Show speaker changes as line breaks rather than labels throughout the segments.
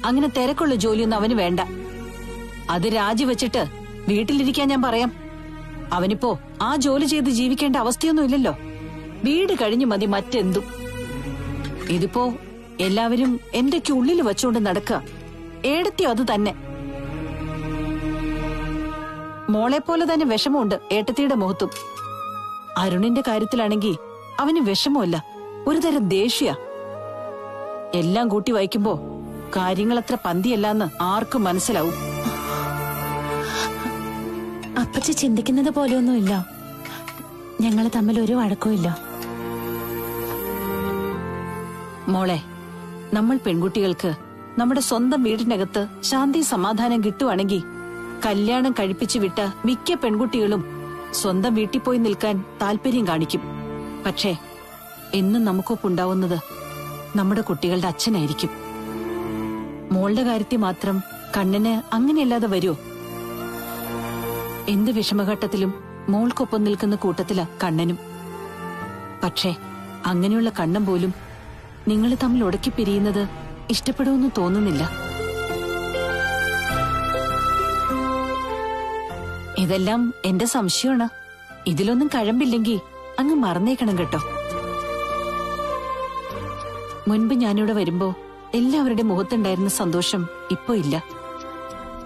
അങ്ങനെ തിരക്കുള്ള ജോലിയൊന്നും അവന് വേണ്ട. അത് രാജിവെച്ചിട്ട് വീട്ടിലിരിക്കാൻ ഞാൻ പറയാം. അവനിപ്പോ ആ ജോലി ചെയ്ത് ജീവിക്കേണ്ട അവസ്ഥയൊന്നും ഇല്ലല്ലോ. വീട് കഴിഞ്ഞു മതി മറ്റെന്തും. ഇതിപ്പോ എല്ലാവരും എന്തൊക്കെ ഉള്ളിൽ വെച്ചോണ്ട് നടക്കുക. ഏടത്തി അത് തന്നെ. മോളെ പോലെ തന്നെ വിഷമമുണ്ട് ഏട്ടത്തിയുടെ മുഖത്തും. അരുണിന്റെ കാര്യത്തിലാണെങ്കിൽ അവന് വിഷമമല്ല, ഒരുതരം ദേഷ്യ. എല്ലാം കൂട്ടി വായിക്കുമ്പോ കാര്യങ്ങളത്ര പന്തിയല്ലാന്ന് ആർക്കും മനസ്സിലാവും.
അപ്പച്ചി ചിന്തിക്കുന്നത് പോലെയൊന്നുമില്ല. ഞങ്ങൾ തമ്മിൽ ഒരു വഴക്കുമില്ല.
മോളെ, നമ്മൾ പെൺകുട്ടികൾക്ക് നമ്മുടെ സ്വന്തം വീടിനകത്ത് ശാന്തി സമാധാനം കിട്ടുവാണെങ്കിൽ കല്യാണം കഴിപ്പിച്ചു വിട്ട മിക്ക പെൺകുട്ടികളും സ്വന്തം വീട്ടിൽ പോയി നിൽക്കാൻ താല്പര്യം കാണിക്കും. പക്ഷേ എന്നും നമുക്കൊപ്പുണ്ടാവുന്നത് നമ്മുടെ കുട്ടികളുടെ അച്ഛനായിരിക്കും. മോളുടെ കാര്യത്തിൽ മാത്രം കണ്ണന് അങ്ങനെയല്ലാതെ വരുമോ? എന്ത് വിഷമഘട്ടത്തിലും മോൾക്കൊപ്പം നിൽക്കുന്ന കൂട്ടത്തിലാ കണ്ണനും. പക്ഷേ അങ്ങനെയുള്ള കണ്ണൻ പോലും നിങ്ങൾ തമ്മിൽ ഉടക്കി പിരിയുന്നത് ഇഷ്ടപ്പെടുമെന്ന് തോന്നുന്നില്ല. ഇതെല്ലാം എന്റെ സംശയമാണ്. ഇതിലൊന്നും കഴമ്പില്ലെങ്കിൽ അങ്ങ് മറന്നേക്കണം കേട്ടോ. മുൻപ് ഞാനിവിടെ വരുമ്പോ എല്ലാവരുടെ മുഖത്തുണ്ടായിരുന്ന സന്തോഷം ഇപ്പോ ഇല്ല.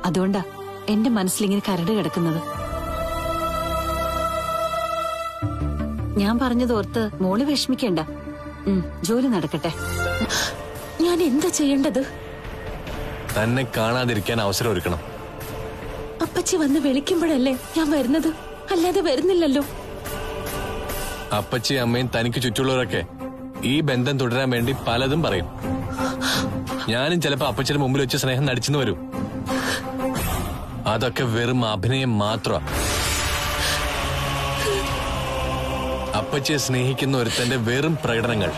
അതുകൊണ്ടാ എന്റെ മനസ്സിലിങ്ങനെ കരട് കിടക്കുന്നത്. ഞാൻ പറഞ്ഞതോർത്ത് മോള് വിഷമിക്കേണ്ട. ജോലി നടക്കട്ടെ.
ഞാൻ എന്താ ചെയ്യേണ്ടത്?
തന്നെ കാണാതിരിക്കാൻ അവസരം ഒരുക്കണം.
അപ്പച്ചി വന്ന് വിളിക്കുമ്പോഴല്ലേ ഞാൻ വരുന്നത്, അല്ലാതെ വരുന്നില്ലല്ലോ.
അപ്പച്ചി അമ്മയും തനിക്ക് ചുറ്റുള്ളവരൊക്കെ ഈ ബന്ധം തുടരാൻ വേണ്ടി പലതും പറയും. ഞാനും ചിലപ്പോ അപ്പച്ചിയുടെ മുമ്പിൽ വെച്ച് സ്നേഹം നടിച്ചെന്ന് വരും. അതൊക്കെ വെറും അഭിനയം മാത്രമാ. അപ്പച്ചിയെ സ്നേഹിക്കുന്ന ഒരുത്തന്റെ വെറും പ്രകടനങ്ങൾ.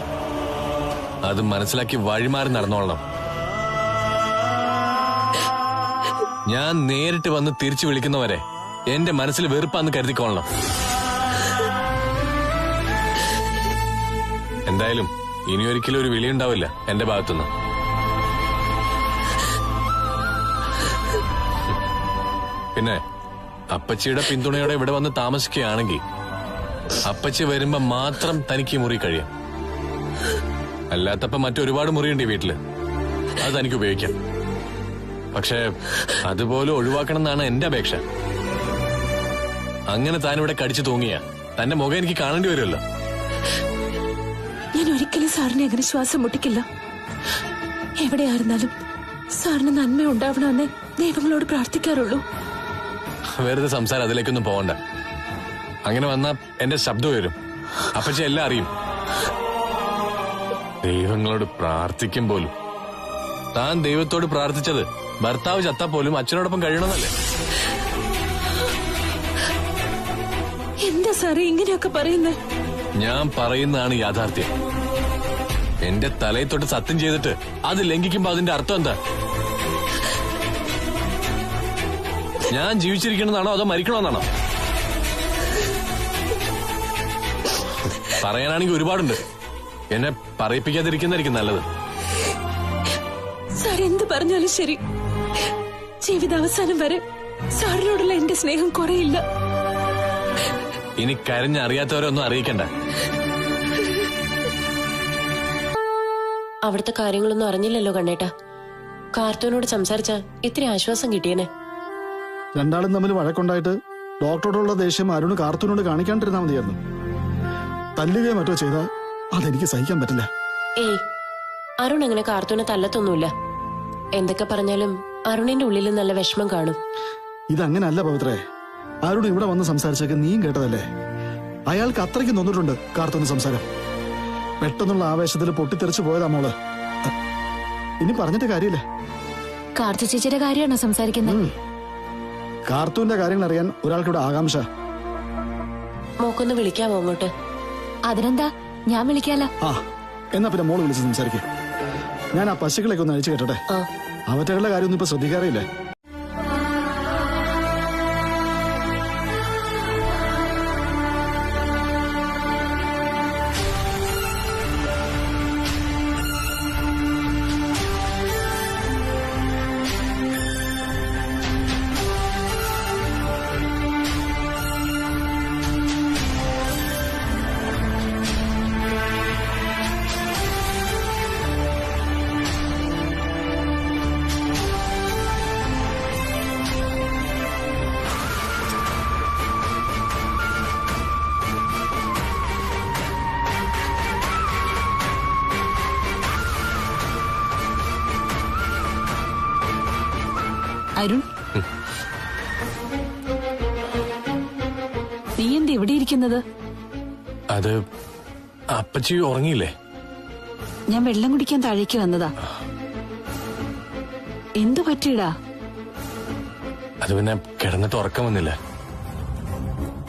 അത് മനസ്സിലാക്കി വഴിമാറി നടന്നോളണം. ഞാൻ നേരിട്ട് വന്ന് തിരിച്ചു വിളിക്കുന്നവരെ എന്റെ മനസ്സിൽ വെറുപ്പാന്ന് കരുതിക്കൊള്ളണം. എന്തായാലും ഇനിയൊരിക്കലും ഒരു വിളിയുണ്ടാവില്ല എന്റെ ഭാഗത്തുനിന്ന്. പിന്നെ അപ്പച്ചിയുടെ പിന്തുണയോടെ ഇവിടെ വന്ന് താമസിക്കുകയാണെങ്കിൽ അപ്പച്ചി വരുമ്പോ മാത്രം തനിക്ക് മുറി കഴിയാം. അല്ലാത്തപ്പോ മറ്റൊരുപാട് മുറിയുണ്ട് ഈ വീട്ടില്. അത് തനിക്ക് ഉപയോഗിക്കാം. പക്ഷെ അതുപോലെ ഒഴിവാക്കണം എന്നാണ് എന്റെ അപേക്ഷ. അങ്ങനെ താനിവിടെ കടിച്ചു തൂങ്ങിയ തന്റെ മുഖം എനിക്ക് കാണേണ്ടി വരുമല്ലോ.
ഞാൻ ഒരിക്കലും സാറിനെ അങ്ങനെ ശ്വാസം മുട്ടിക്കില്ല. എവിടെയായിരുന്നാലും സാറിന് നന്മ ഉണ്ടാവണമെന്നേ ദൈവങ്ങളോട് പ്രാർത്ഥിക്കാറുള്ളൂ.
വെറുതെ സംസാരം അതിലേക്കൊന്നും പോകണ്ട. അങ്ങനെ വന്നാ എന്റെ ശബ്ദം വരും. അപ്പച്ചി എല്ലാം അറിയും. ദൈവങ്ങളോട് പ്രാർത്ഥിക്കും പോലും. താൻ ദൈവത്തോട് പ്രാർത്ഥിച്ചത് ഭർത്താവ് ചത്താ പോലും അച്ഛനോടൊപ്പം കഴിയണമെന്നല്ലേ?
എന്താ സാറേ ഇങ്ങനെയൊക്കെ പറയുന്നത്?
ഞാൻ പറയുന്നതാണ് യാഥാർത്ഥ്യം. എന്റെ തലയിൽ തൊട്ട് സത്യം ചെയ്തിട്ട് അത് ലംഘിക്കുമ്പോ അതിന്റെ അർത്ഥം എന്താ? ഞാൻ ജീവിച്ചിരിക്കണമെന്നാണോ അതോ മരിക്കണമെന്നാണോ? പറയാനാണെങ്കിൽ ഒരുപാടുണ്ട്. എന്നെ പറയിപ്പിക്കാതിരിക്കുന്നതായിരിക്കും നല്ലത്.
സാർ എന്ത് പറഞ്ഞാലും ശരി, ജീവിതാവസാനം വരെ സാറിനോടുള്ള എന്റെ സ്നേഹം കുറയില്ല.
ഇനി കരഞ്ഞറിയാത്തവരൊന്നും അറിയിക്കണ്ട.
അവിടുത്തെ കാര്യങ്ങളൊന്നും അറിഞ്ഞില്ലല്ലോ കണ്ണേട്ടാ. കാർത്തൂനോട് സംസാരിച്ച ഇത്തിരി ആശ്വാസം കിട്ടിയേനെ.
രണ്ടാളും തമ്മിൽ വഴക്കുണ്ടായിട്ട് ഡോക്ടറോടുള്ള ദേഷ്യം അരുണ് കാർത്തൂനോട് കാണിക്കാണ്ടിരുന്നാ മതിയായിരുന്നു. തല്ലുകയോ മറ്റോ ചെയ്താൽ അതെനിക്ക് സഹിക്കാൻ പറ്റില്ല.
ഏയ്, അരുൺ അങ്ങനെ കാർത്തൂനെ തല്ലത്തൊന്നുമില്ല. എന്തൊക്കെ പറഞ്ഞാലും അരുണിന്റെ ഉള്ളിൽ നല്ല വിഷമം കാണും.
ഇതങ്ങനല്ല പവിത്രേ. അരുൺ ഇവിടെ വന്ന് സംസാരിച്ചൊക്കെ നീയും കേട്ടതല്ലേ. അയാൾക്ക് അത്രയ്ക്ക് നൊന്നിട്ടുണ്ട് കാർത്തൂന് സംസാരം. പെട്ടെന്നുള്ള ആവേശത്തിൽ പൊട്ടിത്തെറിച്ചു പോയതാ മോള്. ഇനി പറഞ്ഞിട്ട് കാര്യമില്ല.
കാർത്തു ചേച്ചിയുടെ കാര്യമാണോ സംസാരിക്കുന്നത്?
കാർത്തൂന്റെ കാര്യങ്ങൾ അറിയാൻ ഒരാൾക്കിവിടെ ആകാംക്ഷ.
മോക്കൊന്ന് വിളിക്കാമോ അങ്ങോട്ട്?
അതിനെന്താ, ഞാൻ വിളിക്കാലോ.
ആ, എന്നാ പിന്നെ മോള് വിളിച്ച് സംസാരിക്കേ. ഞാൻ ആ പശുക്കളൊക്കെ ഒന്ന് അഴിച്ചു കേട്ടെ. അവറ്റകളുടെ കാര്യമൊന്നും ഇപ്പൊ ശ്രദ്ധിക്കാറില്ലേ?
അരുൺ, നീ എന്ത് ഇവിടെ ഇരിക്കുന്നത്?
അത് അപ്പച്ചി ഉറങ്ങിയില്ലേ?
ഞാൻ വെള്ളം കുടിക്കാൻ താഴേക്ക് വന്നതാ. എന്തു പറ്റിയിടാ?
അത് പിന്നെ കിടന്നിട്ട് ഉറക്കം വന്നില്ല.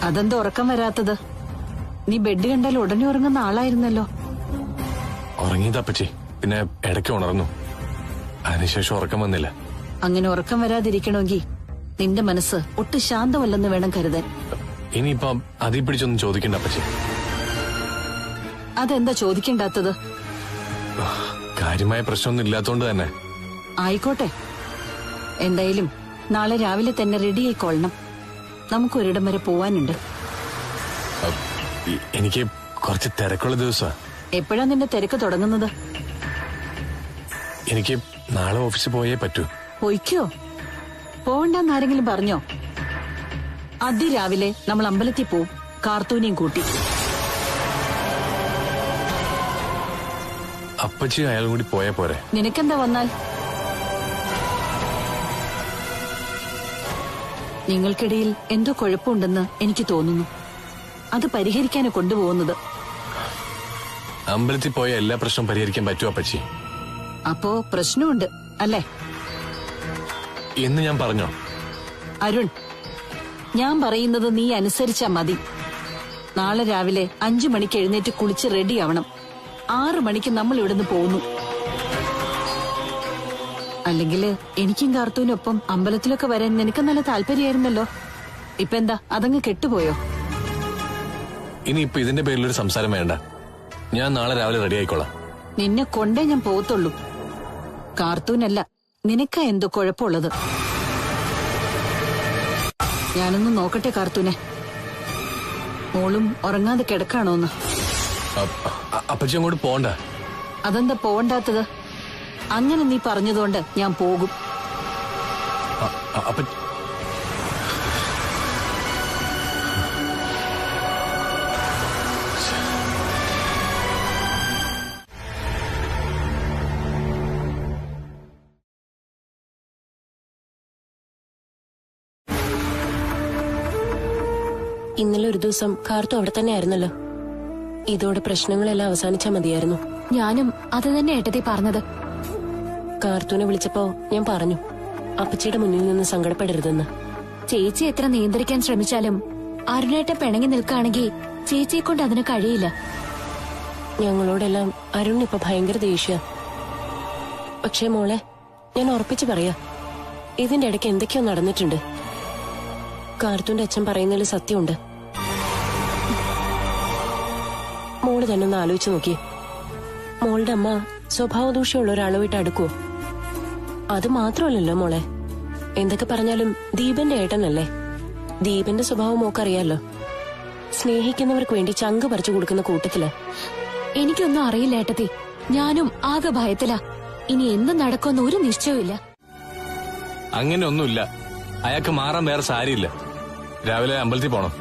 അതെന്താ ഉറക്കം വരാത്തത്? നീ ബെഡ് കണ്ടാൽ ഉടനെ ഉറങ്ങുന്ന ആളായിരുന്നല്ലോ.
ഉറങ്ങിയത് അപ്പച്ചി, പിന്നെ ഇടയ്ക്ക് ഉണർന്നു. അതിനുശേഷം ഉറക്കം വന്നില്ല.
അങ്ങനെ ഉറക്കം വരാതിരിക്കണമെങ്കിൽ നിന്റെ മനസ്സ് ഒട്ടും ശാന്തമല്ലെന്ന് വേണം കരുതാൻ.
ഇനിയിപ്പം അതീ പിടിച്ചൊന്നും ചോദിക്കണ്ട അപ്പച്ചി.
അതെന്താ ചോദിക്കണ്ടാത്തത്?
കാര്യമായ പ്രശ്നമൊന്നും ഇല്ലാത്തോണ്ട് തന്നെ.
ആയിക്കോട്ടെ, എന്തായാലും നാളെ രാവിലെ തന്നെ റെഡി ആയിക്കൊള്ളണം. നമുക്കൊരിടം വരെ പോവാനുണ്ട്.
എനിക്ക് കുറച്ച് തിരക്കുള്ള ദിവസമാണ്.
എപ്പോഴാ നിന്റെ തിരക്ക് തുടങ്ങുന്നത്?
എനിക്ക് നാളെ ഓഫീസിൽ പോയേ പറ്റൂ.
പൊയ്ക്കോ. പോവണ്ടെന്ന് ആരെങ്കിലും പറഞ്ഞോ? അതിരാവിലെ നമ്മൾ അമ്പലത്തിൽ പോവും, കാർത്തൂനെയും കൂട്ടി.
അപ്പച്ചി അയാൾ കൂടി പോയാ പോരെ?
നിനക്കെന്താ വന്നാൽ? നിങ്ങൾക്കിടയിൽ എന്തോ കുഴപ്പമുണ്ടെന്ന് എനിക്ക് തോന്നുന്നു. അത് പരിഹരിക്കാനാ കൊണ്ടുപോകുന്നത്.
അമ്പലത്തിൽ പോയ എല്ലാ പ്രശ്നവും പരിഹരിക്കാൻ പറ്റുമോ അപ്പച്ചി?
അപ്പോ പ്രശ്നമുണ്ട് അല്ലേ?
എന്ന് ഞാൻ പറഞ്ഞോ?
അരുൺ, ഞാൻ പറയുന്നത് നീ അനുസരിച്ചാ മതി. നാളെ രാവിലെ 5 മണിക്ക് എഴുന്നേറ്റ് കുളിച്ച് റെഡിയാവണം. 6 മണിക്ക് നമ്മൾ ഇവിടുന്ന് പോകുന്നു. അല്ലെങ്കിൽ എനിക്കും കാർത്തൂനൊപ്പം അമ്പലത്തിലൊക്കെ വരാൻ നിനക്ക് നല്ല താല്പര്യമായിരുന്നല്ലോ. ഇപ്പൊ എന്താ അതങ്ങ് കെട്ടുപോയോ?
ഇനിയിപ്പൊ ഇതിന്റെ പേരിലൊരു സംസാരം വേണ്ട. ഞാൻ നാളെ രാവിലെ റെഡി ആയിക്കോളാം.
നിന്നെ കൊണ്ടേ ഞാൻ പോകത്തുള്ളൂ. കാർത്തൂനല്ല, നിനക്കാ എന്തോ കുഴപ്പമുള്ളത്. ഞാനൊന്ന് നോക്കട്ടെ കാർത്തൂനെ. മോളും ഉറങ്ങാതെ കിടക്കാണോന്ന്.
അപ്പച്ചി അങ്ങോട്ട് പോണ്ട.
അതെന്താ പോവണ്ടാത്തത്? അങ്ങനെ നീ പറഞ്ഞതുകൊണ്ട് ഞാൻ പോകും.
ഇന്നലെ ഒരു ദിവസം കാർത്തു അവിടെ തന്നെ ആയിരുന്നല്ലോ. ഇതോടെ പ്രശ്നങ്ങളെല്ലാം അവസാനിച്ചാ മതിയായിരുന്നു.
ഞാനും അത് തന്നെ ഏട്ടത്തി പറഞ്ഞത്.
കാർത്തൂനെ വിളിച്ചപ്പോ ഞാൻ പറഞ്ഞു, അപ്പച്ചിയുടെ മുന്നിൽ നിന്ന് സങ്കടപ്പെടരുതെന്ന്.
ചേച്ചി എത്ര നിയന്ത്രിക്കാൻ ശ്രമിച്ചാലും അരുണേട്ടൻ പിണങ്ങി നിൽക്കുകയാണെങ്കിൽ ചേച്ചിയെ കൊണ്ട് അതിന് കഴിയില്ല.
ഞങ്ങളോടെല്ലാം അരുണിനിപ്പൊ ഭയങ്കര ദേഷ്യ. പക്ഷേ മോളെ, ഞാൻ ഉറപ്പിച്ചു പറയാ, ഇതിന്റെ ഇടയ്ക്ക് എന്തൊക്കെയോ നടന്നിട്ടുണ്ട്. കാർത്തൂന്റെ അച്ഛൻ പറയുന്നതിൽ സത്യമുണ്ട്. മോള് തന്നെ ഒന്ന് ആലോചിച്ചു നോക്കി. മോളുടെ അമ്മ സ്വഭാവദൂഷ്യമുള്ള ഒരാളുമായിട്ട് അടുക്കുവോ? അത് മാത്രമല്ലല്ലോ മോളെ, എന്തൊക്കെ പറഞ്ഞാലും ദീപന്റെ ഏട്ടനല്ലേ. ദീപന്റെ സ്വഭാവം മോക്കറിയാലോ. സ്നേഹിക്കുന്നവർക്ക് വേണ്ടി ചങ്ക് പറിച്ചു കൊടുക്കുന്ന കൂട്ടത്തില്.
എനിക്കൊന്നും അറിയില്ല ഏട്ടത്തി. ഞാനും ആകെ ഭയത്തിലാ. ഇനി എന്ത് നടക്കുമെന്ന് ഒരു നിശ്ചയമില്ല.
അങ്ങനെ ഒന്നുമില്ല. അയാൾക്ക് മാറാൻ വേറെ സാരിയില്ല. രാവിലെ അമ്പലത്തിൽ പോണം.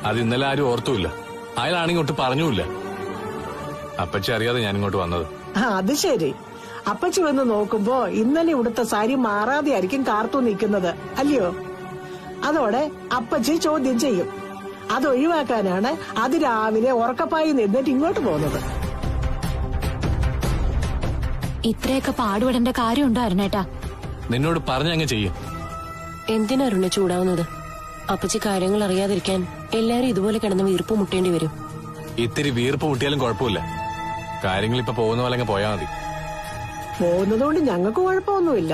അത് ഇന്നലെ ആരും ഓർത്തുമില്ല. അയാളാണെങ്കിൽ ഒട്ട് പറഞ്ഞുമില്ല. അപ്പച്ചി അറിയാതെ ഞാൻ ഇങ്ങോട്ട് വന്നത്.
അത് ശരി. അപ്പച്ചി വന്ന് നോക്കുമ്പോ ഇന്നലെ ഇവിടുത്തെ സാരി മാറാതെ ആയിരിക്കും കാർത്തു നിൽക്കുന്നത്, അല്ലയോ? അതോടെ അപ്പച്ചി ചോദ്യം ചെയ്യും. അതൊഴിവാക്കാനാണ് അത് രാവിലെ ഉറക്കപ്പായി നിന്നിട്ട് ഇങ്ങോട്ട് പോകുന്നത്.
ഇത്രയൊക്കെ പാടുപെടേണ്ട കാര്യമുണ്ടോ അരുണേട്ടാ?
നിന്നോട് പറഞ്ഞങ്ങ് ചെയ്യും.
എന്തിനാ അരുണെ ചൂടാവുന്നത്? അപ്പച്ചി കാര്യങ്ങൾ അറിയാതിരിക്കാൻ എല്ലാരും ഇതുപോലെ കിടന്ന് വീർപ്പ് മുട്ടേണ്ടി വരും.
ഇത്തിരി വീർപ്പ് മുട്ടിയാലും കുഴപ്പമില്ല. കാര്യങ്ങൾ ഇപ്പൊ പോകുന്ന പോലെ അങ്ങ് പോയാൽ മതി.
പോകുന്നതുകൊണ്ട് ഞങ്ങൾക്ക് കുഴപ്പമൊന്നുമില്ല.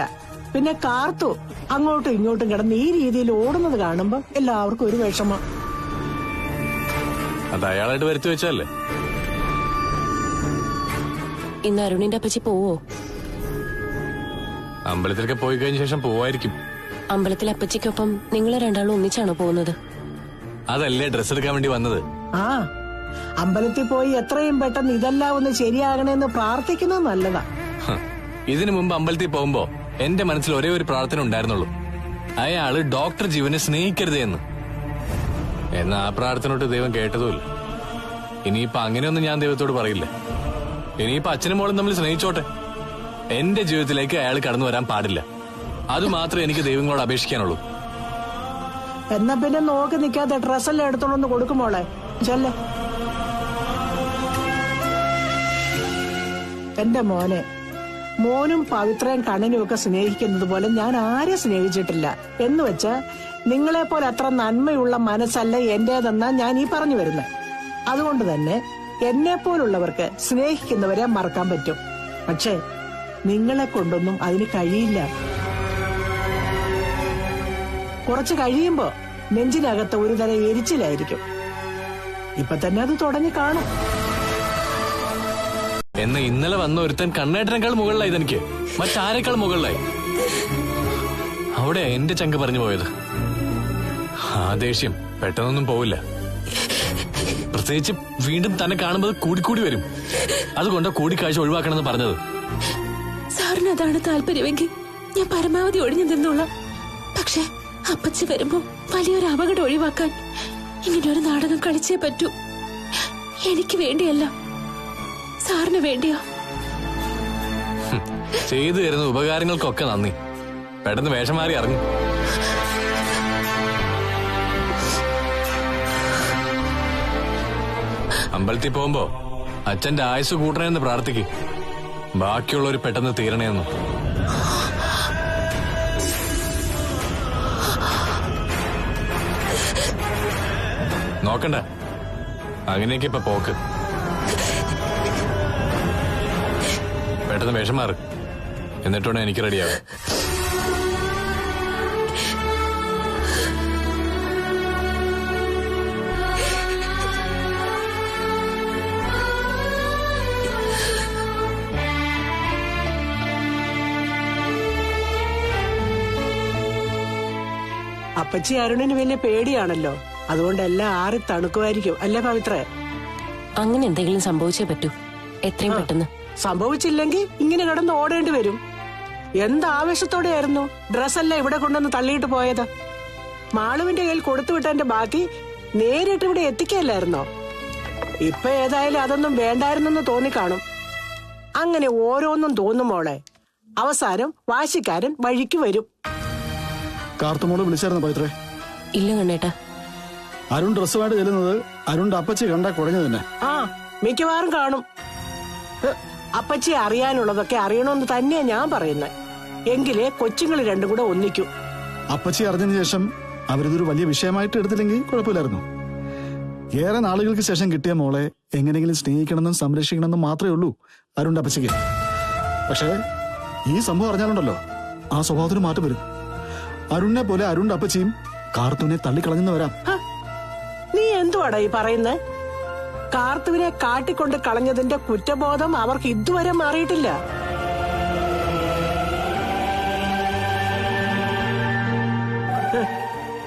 പിന്നെ കാർത്തു അങ്ങോട്ടും ഇങ്ങോട്ടും കിടന്ന് ഈ രീതിയിൽ ഓടുന്നത് കാണുമ്പോ എല്ലാവർക്കും ഒരു വിഷമം.
അത് അയാളായിട്ട് വരുത്തി വെച്ചല്ലേ.
ഇന്ന് അരുണിന്റെ അപ്പച്ചി പോവോ?
അമ്പലത്തിലൊക്കെ പോയി കഴിഞ്ഞ ശേഷം പോവായിരിക്കും.
അമ്പലത്തിൽ അപ്പച്ചിക്കൊപ്പം നിങ്ങൾ രണ്ടാളും ഒന്നിച്ചാണോ പോകുന്നത്?
അതല്ലേ ഡ്രസ് എടുക്കാൻ വേണ്ടി വന്നത്.
ആ, അമ്പലത്തിൽ പോയി എത്രയും പെട്ടെന്ന് ഇതെല്ലാം ഒന്ന് ശരിയാകണമെന്ന് പ്രാർത്ഥിക്കുന്നത് നല്ലതാ.
ഇതിനു മുമ്പ് അമ്പലത്തിൽ പോകുമ്പോ എന്റെ മനസ്സിൽ ഒരേ ഒരു പ്രാർത്ഥന ഉണ്ടായിരുന്നുള്ളൂ. അയാള് ഡോക്ടർ ജീവനെ സ്നേഹിക്കരുതേ എന്ന്. എന്നാ ആ പ്രാർത്ഥനയോട്ട് ദൈവം കേട്ടതുമില്ല. ഇനിയിപ്പൊ അങ്ങനെയൊന്നും ഞാൻ ദൈവത്തോട് പറയില്ല. ഇനിയിപ്പൊ അച്ഛനും മോളും തമ്മിൽ സ്നേഹിച്ചോട്ടെ. എന്റെ ജീവിതത്തിലേക്ക് അയാൾ കടന്നു വരാൻ പാടില്ല. അത് മാത്രമേ എനിക്ക് ദൈവങ്ങളോട് അപേക്ഷിക്കാനുള്ളൂ.
എന്നാ പിന്നെ നോക്കി നിൽക്കാതെ ഡ്രസ്സെല്ലാം എടുത്തോളൊന്ന് കൊടുക്കുമോളെ. ചെല്ലേ. എന്റെ മോനും പവിത്രയും കണ്ണനും ഒക്കെ സ്നേഹിക്കുന്നത് പോലെ ഞാൻ ആരെ സ്നേഹിച്ചിട്ടില്ല. എന്ന് വെച്ചാ നിങ്ങളെ പോലെ അത്ര നന്മയുള്ള മനസ്സല്ല എന്റേതെന്നാ ഞാൻ ഈ പറഞ്ഞു വരുന്നത്. അതുകൊണ്ട് തന്നെ എന്നെ പോലുള്ളവർക്ക് സ്നേഹിക്കുന്നവരെ മറക്കാൻ പറ്റും. പക്ഷേ നിങ്ങളെ കൊണ്ടൊന്നും അതിന് കഴിയില്ല. കുറച്ച് കഴിയുമ്പോ നെഞ്ചിനകത്ത് ഒരു തരം എരിച്ചിലായിരിക്കും. ഇപ്പൊ തന്നെ അത് തുടങ്ങി കാണും.
എന്ന് ഇന്നലെ വന്ന ഒരുത്തൻ കണ്ണേട്ടനേക്കാൾ മുകളിലായി എനിക്ക്, മറ്റാരേക്കാൾ മുകളിലായി. അവിടെ എന്റെ ചങ്ക് പറഞ്ഞു പോയത്. ആ ദേഷ്യം പെട്ടെന്നൊന്നും പോവില്ല. പ്രത്യേകിച്ച് വീണ്ടും തന്നെ കാണുമ്പോൾ കൂടിക്കൂടി വരും. അതുകൊണ്ട് കൂടിക്കാഴ്ച ഒഴിവാക്കണമെന്ന് പറഞ്ഞത്.
സാറിന് അതാണ് താല്പര്യമെങ്കിൽ ഞാൻ പരമാവധി ഒഴിഞ്ഞു നിന്നോളാം. പക്ഷെ അപ്പച്ചി വരുമ്പോ വലിയൊരു അപകടം ഒഴിവാക്കാൻ ഇങ്ങനൊരു നാടകം കളിച്ചേ പറ്റൂ. എനിക്ക് വേണ്ടിയല്ല, സാറിന് വേണ്ടിയോ.
ചെയ്തു തരുന്ന ഉപകാരങ്ങൾക്കൊക്കെ നന്ദി. പെട്ടെന്ന് വേഷം മാറി ഇറങ്ങും. അമ്പലത്തിൽ പോകുമ്പോ അച്ഛന്റെ ആയുസ് കൂട്ടണേന്ന് പ്രാർത്ഥിക്കും. ബാക്കിയുള്ളവർ പെട്ടെന്ന് തീരണേന്നു. നോക്കണ്ട, അങ്ങനെയൊക്കെ ഇപ്പൊ പോക്ക്. പെട്ടെന്ന് വേഷം മാറ്, എന്നിട്ടാണ് എനിക്ക് റെഡിയാവും.
അപ്പച്ചി അരുണിന് വലിയ പേടിയാണല്ലോ. അതുകൊണ്ട് എല്ലാം ആറി തണുക്കുമായിരിക്കും അല്ലേ പവിത്രേ?
അങ്ങനെ എന്തെങ്കിലും സംഭവിച്ചേ പറ്റൂ, എത്രയും പെട്ടെന്ന്.
സംഭവിച്ചില്ലെങ്കിൽ ഇങ്ങനെ കിടന്ന് ഓടേണ്ടി വരും. എന്ത് ആവേശത്തോടെയായിരുന്നു ഡ്രസ്സെല്ലാം ഇവിടെ കൊണ്ടുവന്ന് തള്ളിയിട്ട് പോയത്. മാളുവിന്റെ കയ്യിൽ കൊടുത്തുവിട്ടതിന്റെ ബാക്കി നേരിട്ട് ഇവിടെ എത്തിക്കല്ലായിരുന്നോ? ഇപ്പൊ ഏതായാലും അതൊന്നും വേണ്ടായിരുന്നെന്ന് തോന്നിക്കാണും. അങ്ങനെ ഓരോന്നും തോന്നുമോളെ, അവസാനം വാശിക്കാരൻ വഴിക്ക് വരും.
കാർത്തുമോള് വിളിച്ചായിരുന്നു പവിത്രേ?
ഇല്ല കണ്ണേട്ടാ.
അരുൺ ഡ്രസ്സുമായിട്ട് ചെല്ലുന്നത് അരുണിന്റെ അപ്പച്ചി കണ്ടാ കുഴഞ്ഞു തന്നെ.
ആ, മിക്കവാറും കാണും. അപ്പച്ചി അറിയാനുള്ളതൊക്കെ അറിയണമെന്ന് തന്നെയാ ഞാൻ പറയുന്നത്. എങ്കിലേ കൊച്ചുങ്ങൾ രണ്ടും കൂടെ ഒന്നിക്കൂ.
അപ്പച്ചി അറിഞ്ഞതിന് ശേഷം അവരിതൊരു വലിയ വിഷയമായിട്ട് എടുത്തില്ലെങ്കിൽ കുഴപ്പമില്ലായിരുന്നു. ഏറെ നാളുകൾക്ക് ശേഷം കിട്ടിയ മോളെ എങ്ങനെയെങ്കിലും സ്നേഹിക്കണമെന്നും സംരക്ഷിക്കണമെന്നും മാത്രമേ ഉള്ളൂ അരുണിന്റെ അപ്പച്ചിക്ക്. പക്ഷേ ഈ സംഭവം അറിഞ്ഞാലുണ്ടല്ലോ, ആ സ്വഭാവത്തിന് മാറ്റം വരും. അരുണിനെ പോലെ അരുണിന്റെ അപ്പച്ചിയും കാർത്തൂനെ തള്ളിക്കളഞ്ഞെന്ന് വരാം.
നീ എന്തുവാടാ ഈ പറയുന്നത്? കാർത്തുവിനെ കാട്ടിക്കൊണ്ട് കളഞ്ഞതിന്റെ കുറ്റബോധം അവർക്ക് ഇതുവരെ മാറിയിട്ടില്ല.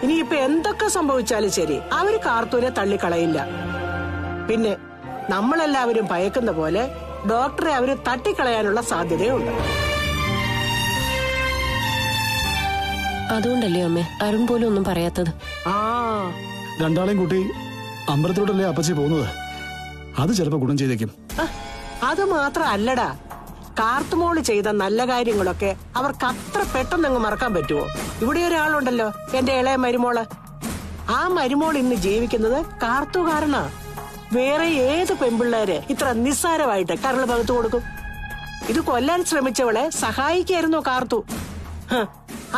ഇനിയിപ്പൊ എന്തൊക്കെ സംഭവിച്ചാലും ശരി, അവര് കാർത്തൂനെ തള്ളിക്കളയില്ല. പിന്നെ നമ്മളെല്ലാവരും ഭയക്കുന്ന പോലെ ഡോക്ടറെ അവര് തട്ടിക്കളയാനുള്ള സാധ്യതയുണ്ട്.
അതുകൊണ്ടല്ലേ അമ്മേ അരുൺ പോലും ഒന്നും പറയാത്തത്.
ആ,
രണ്ടാളെയും കൂട്ടി അമ്പലത്തിലൂടല്ലേ അപ്പച്ചി പോകുന്നത്. അത് ചിലപ്പോ ഗുണം ചെയ്തേക്കും.
അത് മാത്രം അല്ലടാ, കാർത്തുമോള് ചെയ്ത നല്ല കാര്യങ്ങളൊക്കെ അവർക്ക് അത്ര പെട്ടെന്നങ്ങ് മറക്കാൻ പറ്റുമോ? ഇവിടെ ഒരാളുണ്ടല്ലോ, എന്റെ ഇളയ മരുമോള്. ആ മരുമോൾ ഇന്ന് ജീവിക്കുന്നത് കാർത്തു കാരണ. വേറെ ഏത് പെൺപിള്ളേര് ഇത്ര നിസ്സാരമായിട്ട് കരള് പകുത്തു കൊടുക്കും? ഇത് കൊല്ലാൻ ശ്രമിച്ചവളെ സഹായിക്കായിരുന്നോ കാർത്തു?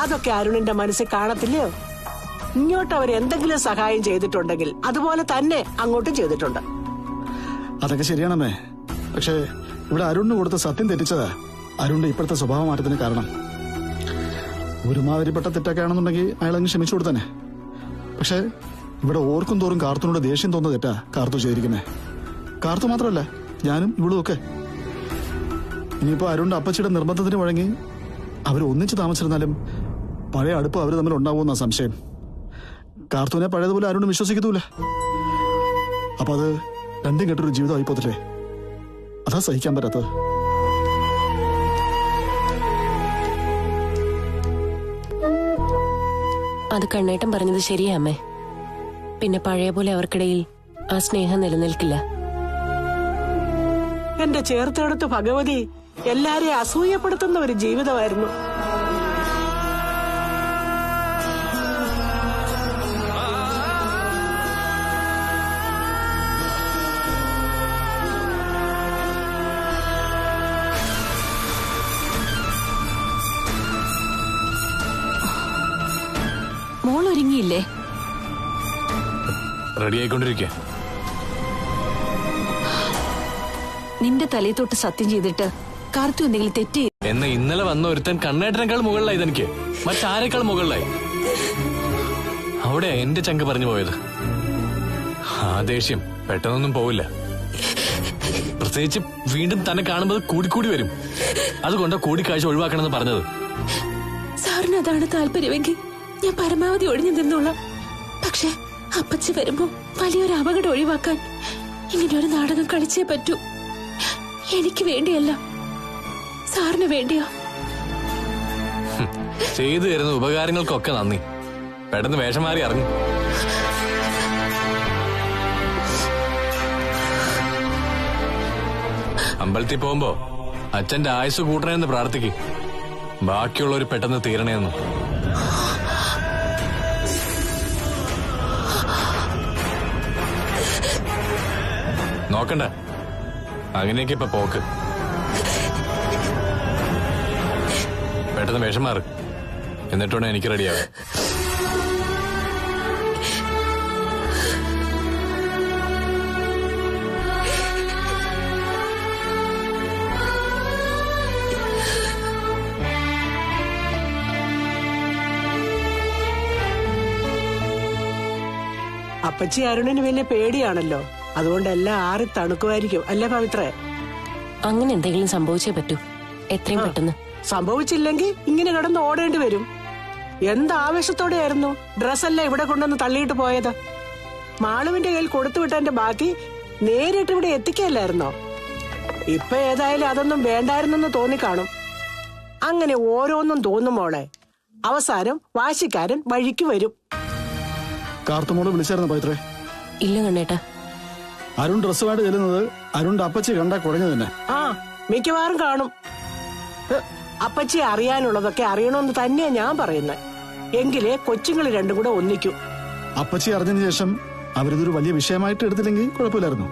അതൊക്കെ അരുണിന്റെ മനസ്സിൽ കാണത്തില്ലയോ? ഇങ്ങോട്ട് അവർ എന്തെങ്കിലും സഹായം ചെയ്തിട്ടുണ്ടെങ്കിൽ അതുപോലെ തന്നെ അങ്ങോട്ടും ചെയ്തിട്ടുണ്ട്.
അതൊക്കെ ശരിയാണമ്മേ. പക്ഷേ ഇവിടെ അരുണിന് കൊടുത്ത സത്യം തെറ്റിച്ചതാ അരുണിന്റെ ഇപ്പോഴത്തെ സ്വഭാവ മാറ്റത്തിന് കാരണം. ഒരുമാതിരിപ്പെട്ട തെറ്റൊക്കെ ആണെന്നുണ്ടെങ്കിൽ അയാളങ്ങ് ക്ഷമിച്ചു കൊടുത്തന്നെ. പക്ഷെ ഇവിടെ ഓർക്കും തോറും കാർത്തുനോട് ദേഷ്യം തോന്നുന്ന തെറ്റാ കാർത്തു ചെയ്തിരിക്കുന്നേ. കാർത്തു മാത്രമല്ല, ഞാനും ഇവളും ഒക്കെ. ഇനിയിപ്പോ അരുണിന്റെ അപ്പച്ചിയുടെ നിർബന്ധത്തിന് വഴങ്ങി അവർ ഒന്നിച്ച് താമസിച്ചിരുന്നാലും പഴയ അടുപ്പ് അവർ തമ്മിൽ ഉണ്ടാവുമെന്ന സംശയം. കാർത്തുവിനെ പഴയതുപോലെ അരുണ് വിശ്വസിക്കത്തൂല. അപ്പൊ അത് രണ്ടും കെട്ടൊരു ജീവിതം ആയിപ്പോത്തില്ലേ. അതാ സഹിക്കാൻ പറ്റാത്തത്.
അത് കണ്ണേട്ടൻ പറഞ്ഞത് ശരിയാ അമ്മേ. പിന്നെ പഴയ പോലെ അവർക്കിടയിൽ ആ സ്നേഹം നിലനിൽക്കില്ല.
എന്റെ ചേർത്തെടുത്ത് ഭഗവതി എല്ലാരെയും അസൂയപ്പെടുത്തുന്ന ഒരു ജീവിതമായിരുന്നു.
ഒരുങ്ങിയില്ലേ?
റെഡി ആയിക്കൊണ്ടിരിക്കുക.
നിന്റെ തലയിൽ തൊട്ട് സത്യം ചെയ്തിട്ട് കാർത്തു എന്തെങ്കിലും തെറ്റ് ചെയ്തു?
എന്ന ഇന്നലെ വന്ന ഒരുത്തൻ കണ്ണേട്ടനേക്കാൾ മുകളിലായി ഇതെനിക്ക്, മറ്റാരേക്കാൾ മുകളിലായി. അവിടെ എന്റെ ചങ്ക് പറഞ്ഞു പോയത്. ആ ദേഷ്യം പെട്ടെന്നൊന്നും പോവില്ല. പ്രത്യേകിച്ച് വീണ്ടും തന്നെ കാണുമ്പോൾ കൂടിക്കൂടി വരും. അതുകൊണ്ട് കൂടിക്കാഴ്ച ഒഴിവാക്കണമെന്ന് പറഞ്ഞത്.
സാറിന് അതാണ് താല്പര്യമെങ്കിൽ ഞാൻ പരമാവധി ഒഴിഞ്ഞു നിന്നോളാം. പക്ഷെ അപ്പച്ചി വരുമ്പോ വലിയൊരു അപകടം ഒഴിവാക്കാൻ ഇങ്ങനെയൊരു നാടകം കളിച്ചേ പറ്റൂ. എനിക്ക് വേണ്ടിയല്ല, സാറിന് വേണ്ടിയാ.
ചെയ്തു തരുന്ന ഉപകാരങ്ങൾക്കൊക്കെ നന്ദി. പെട്ടെന്ന് വേഷം മാറി ഇറങ്ങും. അമ്പലത്തിൽ പോകുമ്പോ അച്ഛന്റെ ആയുസ് കൂട്ടണേന്ന് പ്രാർത്ഥിക്കും. ബാക്കിയുള്ളവർ പെട്ടെന്ന് തീരണേന്ന്. നോക്കണ്ട, അങ്ങനെയൊക്കെ ഇപ്പൊ പോക്ക്. പെട്ടെന്ന് വേഷം മാറ്, എന്നിട്ടാണ് എനിക്ക് റെഡിയാവുക.
അപ്പച്ചി അരുണിന് വലിയ പേടിയാണല്ലോ, അതുകൊണ്ട് എല്ലാം ആറി തണുക്കുമായിരിക്കും അല്ലേ പവിത്രേ?
അങ്ങനെ എന്തെങ്കിലും സംഭവിച്ചേ പറ്റൂ, എത്രയും പെട്ടെന്ന്.
സംഭവിച്ചില്ലെങ്കിൽ ഇങ്ങനെ കിടന്ന് ഓടേണ്ടി വരും. എന്ത് ആവേശത്തോടെയായിരുന്നു ഡ്രസ്സെല്ലാം ഇവിടെ കൊണ്ടുവന്ന് തള്ളിയിട്ട് പോയത്. മാളുവിന്റെ കയ്യിൽ കൊടുത്തുവിട്ടതിന്റെ ബാക്കി നേരിട്ട് ഇവിടെ എത്തിക്കല്ലായിരുന്നോ? ഇപ്പൊ ഏതായാലും അതൊന്നും വേണ്ടായിരുന്നെന്ന് തോന്നിക്കാണും. അങ്ങനെ ഓരോന്നും തോന്നുമോളെ, അവസാനം വാശിക്കാരൻ വഴിക്ക് വരും.
കാർത്തുമോള് വിളിച്ചായിരുന്നു പവിത്രേ?
ഇല്ല കണ്ണേട്ടാ.
അരുൺ ഡ്രസ്സുമായിട്ട് ചെല്ലുന്നത് അരുണിന്റെ അപ്പച്ചി കണ്ടാ കുഴഞ്ഞു തന്നെ.
ആ, മിക്കവാറും കാണും. അപ്പച്ചി അറിയാനുള്ളതൊക്കെ അറിയണമെന്ന് തന്നെയാ ഞാൻ പറയുന്നത്. എങ്കിലേ കൊച്ചുങ്ങൾ രണ്ടും കൂടെ ഒന്നിക്കൂ.
അപ്പച്ചി അറിഞ്ഞതിന് ശേഷം അവരിതൊരു വലിയ വിഷയമായിട്ട് എടുത്തില്ലെങ്കിൽ കുഴപ്പമില്ലായിരുന്നു.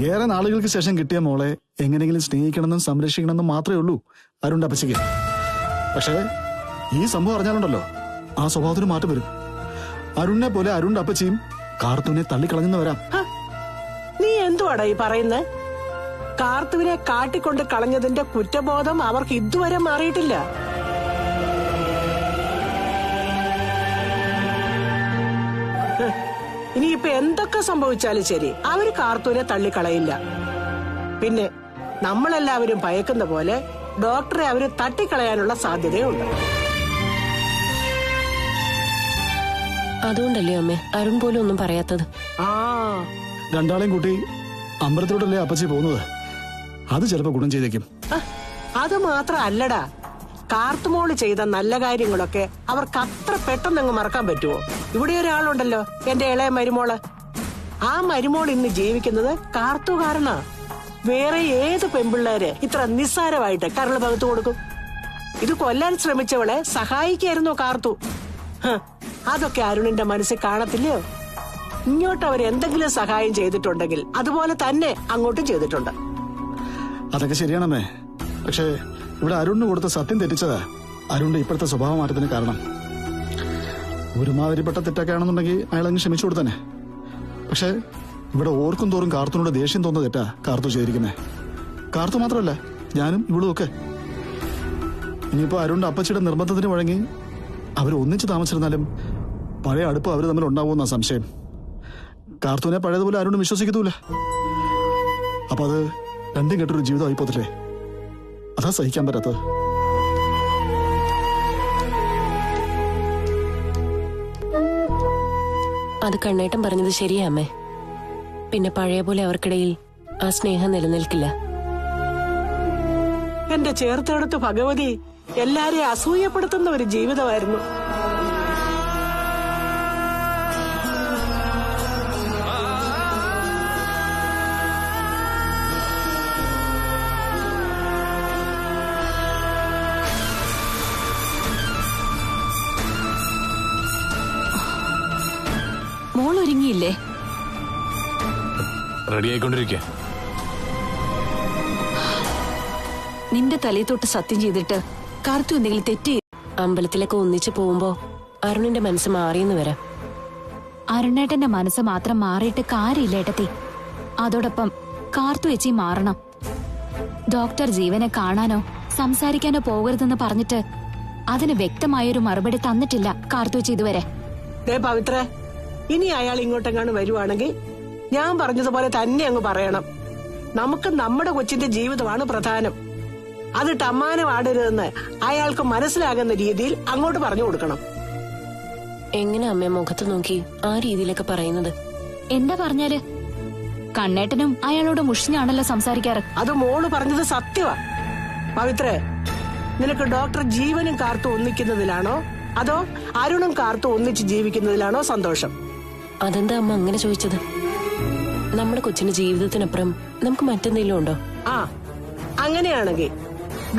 ഏറെ നാളുകൾക്ക് ശേഷം കിട്ടിയ മോളെ എങ്ങനെയെങ്കിലും സ്നേഹിക്കണമെന്നും സംരക്ഷിക്കണമെന്നും മാത്രമേ ഉള്ളൂ അരുണിന്റെ അപ്പച്ചിക്ക്. പക്ഷേ ഈ സംഭവം അറിഞ്ഞാലുണ്ടല്ലോ, ആ സ്വഭാവത്തിന് മാറ്റം വരും. അരുണിനെ പോലെ അരുണിന്റെ അപ്പച്ചിയും കാർത്തുവിനെ തള്ളിക്കളഞ്ഞെന്ന് വരാം.
നീ എന്തുവാടാ ഈ പറയുന്നത്? കാർത്തുവിനെ കാട്ടിക്കൊണ്ട് കളഞ്ഞതിന്റെ കുറ്റബോധം അവർക്ക് ഇതുവരെ മാറിയിട്ടില്ല. ഇനിയിപ്പൊ എന്തൊക്കെ സംഭവിച്ചാലും ശരി, അവര് കാർത്തുവിനെ തള്ളിക്കളയില്ല. പിന്നെ നമ്മളെല്ലാവരും ഭയക്കുന്ന പോലെ ഡോക്ടറെ അവര് തട്ടിക്കളയാനുള്ള സാധ്യതയുണ്ട്.
അതുകൊണ്ടല്ലേ അമ്മേ അരുൺ പോലും ഒന്നും പറയാത്തത്.
ആ,
രണ്ടാളെയും കൂട്ടി അമ്പലത്തിലോട്ടല്ലേ അപ്പച്ചി പോകുന്നത്? അത് ചിലപ്പോ ഗുണം ചെയ്തേക്കും.
അത് മാത്രം അല്ലടാ, കാർത്തുമോള് ചെയ്ത നല്ല കാര്യങ്ങളൊക്കെ അവർക്ക് അത്ര പെട്ടെന്നങ്ങ് മറക്കാൻ പറ്റുമോ? ഇവിടെ ഒരാളുണ്ടല്ലോ, എന്റെ ഇളയ മരുമോള്. ആ മരുമോൾ ഇന്ന് ജീവിക്കുന്നത് കാർത്തു കാരണ. വേറെ ഏത് പെൺപിള്ളേര് ഇത്ര നിസ്സാരമായിട്ട് കരള് പകുത്തു കൊടുക്കും? ഇത് കൊല്ലാൻ ശ്രമിച്ചവളെ സഹായിക്കായിരുന്നു കാർത്തു. അതൊക്കെ അരുണിന്റെ മനസ്സിൽ കാണത്തില്ലയോ? ഇങ്ങോട്ട് അവർ എന്തെങ്കിലും സഹായം ചെയ്തിട്ടുണ്ടെങ്കിൽ അതുപോലെ തന്നെ അങ്ങോട്ടും ചെയ്തിട്ടുണ്ട്.
അതൊക്കെ ശരിയാണമ്മേ. പക്ഷേ ഇവിടെ അരുണിന് കൊടുത്ത സത്യം തെറ്റിച്ചതാ അരുണിന്റെ ഇപ്പോഴത്തെ സ്വഭാവ മാറ്റത്തിന് കാരണം. ഒരുമാതിരിപ്പെട്ട തെറ്റൊക്കെ ആണെന്നുണ്ടെങ്കിൽ അയാളങ്ങ് ക്ഷമിച്ചു കൊടുത്തന്നെ. പക്ഷെ ഇവിടെ ഓർക്കും തോറും കാർത്തുനോട് ദേഷ്യം തോന്നുന്ന തെറ്റാ കാർത്തു ചെയ്തിരിക്കുന്നേ. കാർത്തു മാത്രമല്ല, ഞാനും ഇവളും ഒക്കെ. ഇനിയിപ്പോ അരുണിന്റെ അപ്പച്ചിയുടെ നിർബന്ധത്തിന് വഴങ്ങി അവർ ഒന്നിച്ച് താമസിച്ചിരുന്നാലും പഴയ അടുപ്പ് അവർ തമ്മിൽ ഉണ്ടാവുമെന്നാ സംശയം. കാർത്തുവിനെ പഴയതുപോലെ അരുൺ വിശ്വസിക്കത്തൂല. അപ്പൊ അത് രണ്ടും കെട്ടൊരു ജീവിതം ആയിപ്പോത്തില്ലേ? അതാ സഹിക്കാൻ പറ്റാത്തത്.
അത് കണ്ണേട്ടൻ പറഞ്ഞത് ശരിയാ അമ്മേ. പിന്നെ പഴയ പോലെ അവർക്കിടയിൽ ആ സ്നേഹം നിലനിൽക്കില്ല.
എന്റെ ചേർത്തെടുത്ത് ഭഗവതി, എല്ലാരെയും അസൂയപ്പെടുത്തുന്ന ഒരു ജീവിതമായിരുന്നു.
മോൾ ഒരുങ്ങിയില്ലേ?
റെഡി ആയിക്കൊണ്ടിരിക്കുക.
നിന്റെ തലയിൽ തൊട്ട് സത്യം ചെയ്തിട്ട് കാർത്തു എന്തെങ്കിലും തെറ്റ്?
അമ്പലത്തിലൊക്കെ ഒന്നിച്ചു പോകുമ്പോ അരുണിന്റെ മനസ്സ് മാറിയെന്ന് വരാം.
അരുണേട്ടന്റെ മനസ്സ് മാത്രം മാറിയിട്ട് കാര്യമില്ല ഏട്ടത്തി. അതോടൊപ്പം കാർത്തു ചേച്ചി മാറണം. ഡോക്ടർ ജീവനെ കാണാനോ സംസാരിക്കാനോ പോകരുതെന്ന് പറഞ്ഞിട്ട് അതിന് വ്യക്തമായൊരു മറുപടി തന്നിട്ടില്ല കാർത്തു ചേച്ചി ഇതുവരെ.
പവിത്ര, ഇനി അയാൾ ഇങ്ങോട്ടെങ്ങാണ് വരുവാണെങ്കിൽ ഞാൻ പറഞ്ഞതുപോലെ തന്നെ അങ്ങ് പറയണം. നമുക്ക് നമ്മുടെ കൊച്ചിന്റെ ജീവിതമാണ് പ്രധാനം. അതിട്ട് അമ്മാനം ആടരുതെന്ന് അയാൾക്ക് മനസ്സിലാകുന്ന രീതിയിൽ അങ്ങോട്ട് പറഞ്ഞു കൊടുക്കണം.
എങ്ങനെ അമ്മ മുഖത്ത് നോക്കി ആ രീതിയിലൊക്കെ പറയുന്നത്?
എന്താ പറഞ്ഞാല്? കണ്ണേട്ടനും അയാളോട് മുഷിഞ്ഞാണല്ലോ സംസാരിക്കാറ്.
അത് മോള് പറഞ്ഞത് സത്യമാ. പവിത്രേ, നിനക്ക് ഡോക്ടർ ജീവനും കാർത്തു ഒന്നിക്കുന്നതിലാണോ അതോ അരുണും കാർത്തു ഒന്നിച്ച് ജീവിക്കുന്നതിലാണോ സന്തോഷം?
അതെന്താ അമ്മ അങ്ങനെ ചോദിച്ചത്? നമ്മുടെ കൊച്ചിന്റെ ജീവിതത്തിനപ്പുറം നമുക്ക് മറ്റെന്തെങ്കിലും ഉണ്ടോ?
ആ, അങ്ങനെയാണെങ്കിൽ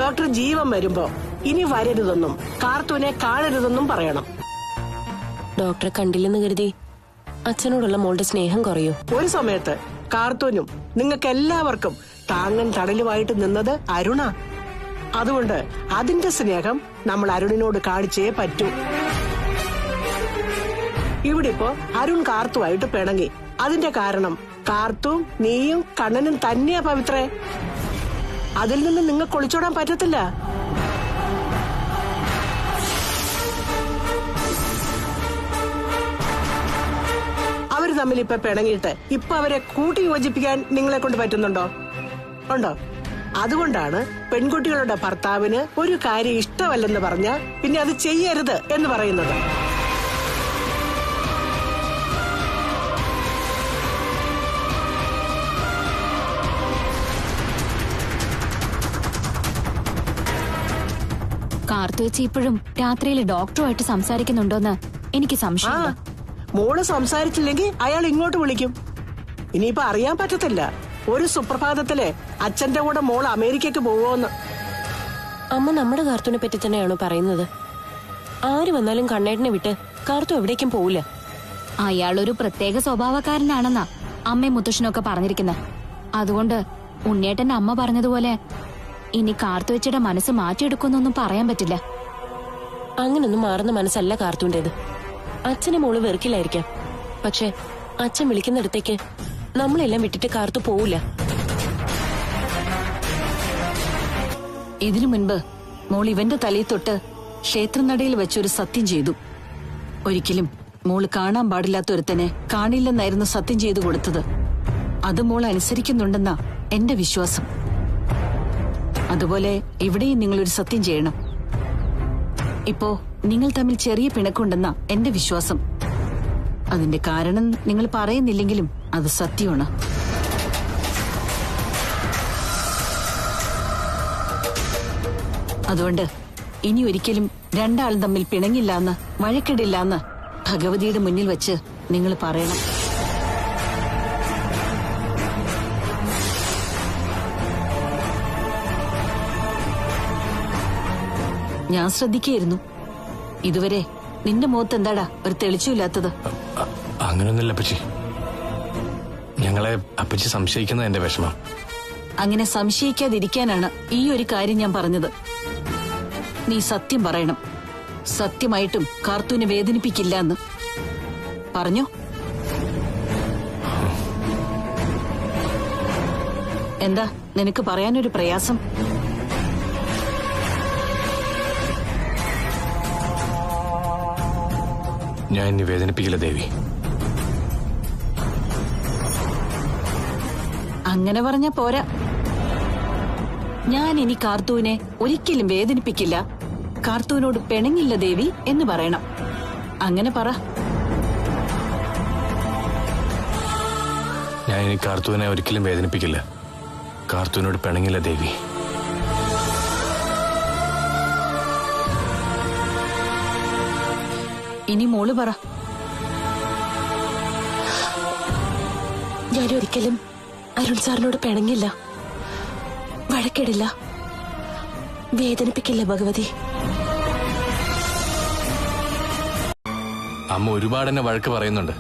ഡോക്ടർ ജീവൻ വരുമ്പോ ഇനി വരരുതെന്നും കാർത്തുവിനെ കാണരുതെന്നും പറയണം.
ഡോക്ടറെ കണ്ടില്ലെന്ന് കരുതി അച്ഛനോടുള്ള മോളുടെ സ്നേഹം കുറയോ?
ഒരു സമയത്ത് കാർത്തുവിനും നിങ്ങൾക്ക് എല്ലാവർക്കും താങ്ങൻ തടലുമായിട്ട് നിന്നത് അരുണ. അതുകൊണ്ട് അതിന്റെ സ്നേഹം നമ്മൾ അരുണിനോട് കാണിച്ചേ പറ്റൂ. ഇവിടെ ഇപ്പോ അരുൺ കാർത്തുവായിട്ട് പിണങ്ങി. അതിന്റെ കാരണം കാർത്തും നീയും കണ്ണനും തന്നെയാ പവിത്രേ. അതിൽ നിന്ന് നിങ്ങൾക്ക് ഒളിച്ചോടാൻ പറ്റത്തില്ല. അവര് തമ്മിൽ ഇപ്പൊ പിണങ്ങിയിട്ട് ഇപ്പൊ അവരെ കൂട്ടി യോജിപ്പിക്കാൻ നിങ്ങളെ കൊണ്ട് പറ്റുന്നുണ്ടോ? ഉണ്ടോ? അതുകൊണ്ടാണ് പെൺകുട്ടികളുടെ ഭർത്താവിന് ഒരു കാര്യം ഇഷ്ടമല്ലെന്ന് പറഞ്ഞ പിന്നെ അത് ചെയ്യരുത് എന്ന് പറയുന്നത്.
കാർത്തു ചേച്ചി ഇപ്പോഴും രാത്രിയിൽ ഡോക്ടറുമായിട്ട് സംസാരിക്കുന്നുണ്ടോന്ന് എനിക്ക് സംശയം.
മോള് സംസാരിച്ചില്ലെങ്കിൽ അയാൾ ഇങ്ങോട്ട് വിളിക്കും. ഇനിയിപ്പോ അറിയാൻ പറ്റത്തില്ല ഒരു സുപ്രഭാതത്തിലെ അച്ഛന്റെ കൂടെ മോൾ അമേരിക്കക്ക് പോവോന്ന്.
അമ്മ നമ്മുടെ കാർത്തൂനെ പറ്റി തന്നെയാണോ പറയുന്നത്? ആര് വന്നാലും കണ്ണേട്ടനെ വിട്ട് കാർത്തു എവിടേക്കും പോവില്ല.
അയാളൊരു പ്രത്യേക സ്വഭാവക്കാരനാണെന്നാ അമ്മയും മുത്തശ്ശനൊക്കെ പറഞ്ഞിരിക്കുന്നത്. അതുകൊണ്ട് ഉണ്ണിയേട്ടന്റെ അമ്മ പറഞ്ഞതുപോലെ ഇനി കാർത്തു വെച്ചിയുടെ മനസ്സ് മാറ്റിയെടുക്കുന്നൊന്നും പറയാൻ പറ്റില്ല.
അങ്ങനൊന്നും മാറുന്ന മനസ്സല്ല കാർത്തൂന്റേത്. അച്ഛനെ മോള് വെറുക്കില്ലായിരിക്കാം, പക്ഷെ അച്ഛൻ വിളിക്കുന്നിടത്തേക്ക് നമ്മളെല്ലാം വിട്ടിട്ട് കാർത്തു പോവില്ല.
ഇതിനു മുൻപ് മോൾ ഇവന്റെ തലയിൽ തൊട്ട് ക്ഷേത്രനടയിൽ വെച്ചൊരു സത്യം ചെയ്തു. ഒരിക്കലും മോള് കാണാൻ പാടില്ലാത്ത ഒരുത്തനെ കാണില്ലെന്നായിരുന്നു സത്യം ചെയ്തു കൊടുത്തത്. അത് മോൾ അനുസരിക്കുന്നുണ്ടെന്നാ എന്റെ വിശ്വാസം. അതുപോലെ ഇവിടെയും നിങ്ങളൊരു സത്യം ചെയ്യണം. ഇപ്പോ നിങ്ങൾ തമ്മിൽ ചെറിയ പിണക്കുണ്ടെന്നാ എന്റെ വിശ്വാസം. അതിന്റെ കാരണം നിങ്ങൾ പറയുന്നില്ലെങ്കിലും അത് സത്യമാണ്. അതുകൊണ്ട് ഇനി ഒരിക്കലും രണ്ടാളും തമ്മിൽ പിണങ്ങില്ലാന്ന് വഴക്കിടില്ലാന്ന് ഭഗവതിയുടെ മുന്നിൽ വെച്ച് നിങ്ങൾ പറയണം. ഞാൻ ശ്രദ്ധിക്കായിരുന്നു. ഇതുവരെ നിന്റെ മുഖത്ത് എന്താടാ ഒരു തെളിച്ചില്ലാത്തത്?
അങ്ങനെയൊന്നുമില്ല അപ്പച്ചി. ഞങ്ങളെ അപ്പച്ചി സംശയിക്കുന്ന എന്റെ വിഷമം.
അങ്ങനെ സംശയിക്കാതിരിക്കാനാണ് ഈ ഒരു കാര്യം ഞാൻ പറഞ്ഞത്. നീ സത്യം പറയണം. സത്യമായിട്ടും കാർത്തൂനെ വേദനിപ്പിക്കില്ല എന്ന് പറഞ്ഞോ? എന്താ നിനക്ക് പറയാനൊരു പ്രയാസം?
ഞാൻ ഇനി വേദനിപ്പിക്കില്ല ദേവി.
അങ്ങനെ പറഞ്ഞ പോരാ. ഞാൻ ഇനി കാർത്തൂനെ ഒരിക്കലും വേദനിപ്പിക്കില്ല, കാർത്തൂനോട് പിണങ്ങില്ല ദേവി എന്ന് പറയണം. അങ്ങനെ പറ.
ഞാൻ ഇനി കാർത്തൂനെ ഒരിക്കലും വേദനിപ്പിക്കില്ല, കാർത്തൂനോട് പിണങ്ങില്ല ദേവി.
ഇനി മോള് പറ.
ഞാനൊരിക്കലും അരുൺ സാറിനോട് പിണങ്ങില്ല, വഴക്കിടില്ല, വേദനിപ്പിക്കില്ല ഭഗവതി.
അമ്മ ഒരുപാട് എന്നെ വഴക്ക് പറയുന്നുണ്ട്.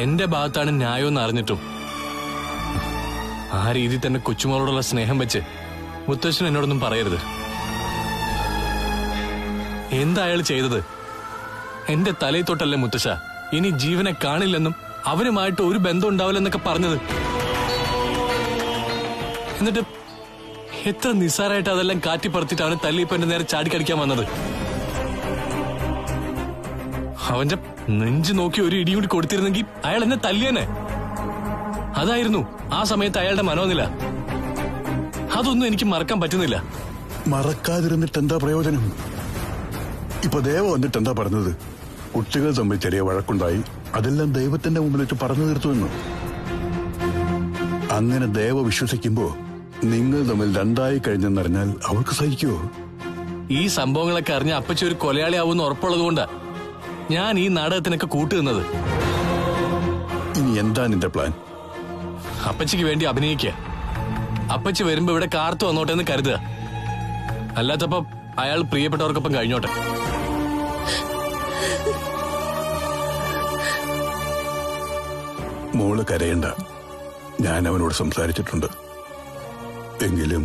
എന്റെ ഭാഗത്താണ് ന്യായമെന്ന് അറിഞ്ഞിട്ടും ആ രീതിയിൽ തന്നെ കൊച്ചുമോളോടുള്ള സ്നേഹം വെച്ച് മുത്തശ്ശൻ എന്നോടൊന്നും പറയരുത്. എന്താ അയാൾ ചെയ്തത്? എന്റെ തലയിൽ തൊട്ടല്ലേ മുത്തശ്ശ ഇനി ജീവനെ കാണില്ലെന്നും അവനുമായിട്ട് ഒരു ബന്ധം ഉണ്ടാവില്ലെന്നൊക്കെ പറഞ്ഞത്. എന്നിട്ട് എത്ര നിസ്സാരായിട്ട് അതെല്ലാം കാറ്റിപ്പറത്തിട്ട് അവനെ തല്ലിയപ്പോ എന്റെ നേരെ ചാടിക്കടിക്കാൻ വന്നത്. അവന്റെ നെഞ്ചു നോക്കി ഒരു ഇടി കൂടി കൊടുത്തിരുന്നെങ്കിൽ അയാൾ എന്നെ തല്ലിയനെ. അതായിരുന്നു ആ സമയത്ത് അയാളുടെ മനോനില. അതൊന്നും എനിക്ക് മറക്കാൻ പറ്റുന്നില്ല.
മറക്കാതിരുന്നിട്ട് എന്താ പ്രയോജനം? ഇപ്പൊ ദേവ വന്നിട്ട് എന്താ പറഞ്ഞത്? കുട്ടികൾ തമ്മിൽ ചെറിയ വഴക്കുണ്ടായി, അതെല്ലാം ദൈവത്തിന്റെ മുമ്പിൽ വെച്ച് പറഞ്ഞു തീർത്തുവെന്ന്. അങ്ങനെ ദേവ വിശ്വസിക്കുമ്പോ നിങ്ങൾ തമ്മിൽ രണ്ടായി കഴിഞ്ഞെന്നറിഞ്ഞാൽ അവൾക്ക് സഹിക്കുവോ?
ഈ സംഭവങ്ങളൊക്കെ അറിഞ്ഞ അപ്പച്ചി ഒരു കൊലയാളിയാവുമെന്ന് ഉറപ്പുള്ളത് കൊണ്ടാ ഞാൻ ഈ നാടകത്തിനൊക്കെ കൂട്ടുനിന്നത്.
ഇനി എന്താ നിന്റെ പ്ലാൻ?
അപ്പച്ചിക്ക് വേണ്ടി അഭിനയിക്കുക. അപ്പച്ചി വരുമ്പോ ഇവിടെ കാർത്തു വന്നോട്ടെ എന്ന് കരുതുക. അല്ലാത്തപ്പോ അയാൾ പ്രിയപ്പെട്ടവർക്കൊപ്പം കഴിഞ്ഞോട്ടെ.
മോള് കരയണ്ട, ഞാൻ അവനോട് സംസാരിച്ചിട്ടുണ്ട്. എങ്കിലും